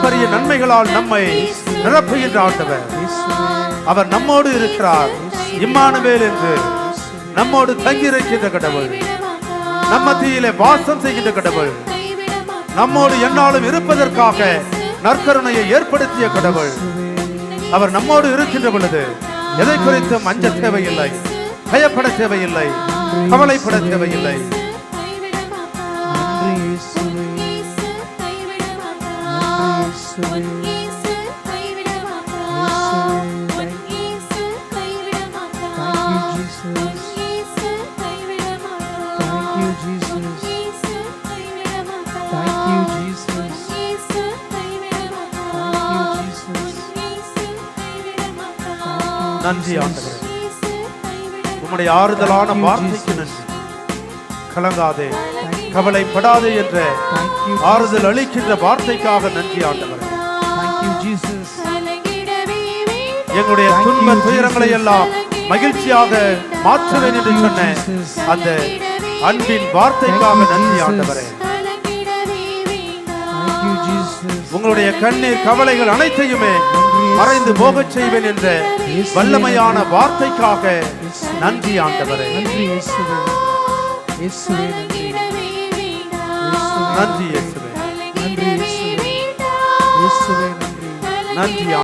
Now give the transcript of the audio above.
அளப்பரிய நன்மைகளால் நம்மை நிரப்புகின்ற ஆண்டவர். அவர் நம்மோடு இருக்கிறார். இம்மானுவேல் என்று நம்மோடு தங்கியிருக்கின்ற கடவுள், நம்ம மத்தியிலே வாசம் செய்கின்ற கடவுள், நம்மோடு எந்நாளும் இருப்பதற்காக நற்கருணையை ஏற்படுத்திய கடவுள். அவர் நம்மோடு இருக்கின்ற பொழுது எதை குறித்தும் அஞ்ச தேவையில்லை, பயப்பட தேவையில்லை, கவலைப்பட தேவையில்லை. நன்றி ஆண்டவரே, உம்முடைய ஆறுதலான வார்த்தைக்கு நன்றி. கலங்காதே, கவலைப்படாதே என்ற ஆறுதல் அளிக்கின்ற வார்த்தைக்காக நன்றி ஆண்டவரே. எங்களுடைய துன்ப துயரங்களை எல்லாம் மகிழ்ச்சியாக மாற்றுவேன் என்று சொன்ன அந்த அன்பின் வார்த்தைக்காக நன்றி ஆண்டவரே. உங்களுடைய கண்ணீர் கவலைகள் அனைத்தையுமே மறைந்து போகச் செய்வேன் என்ற வல்லமையான வார்த்தைக்காக நன்றி ஆண்டவரே. நன்றி இயேசுவே, நன்றி இயேசுவே, நன்றி.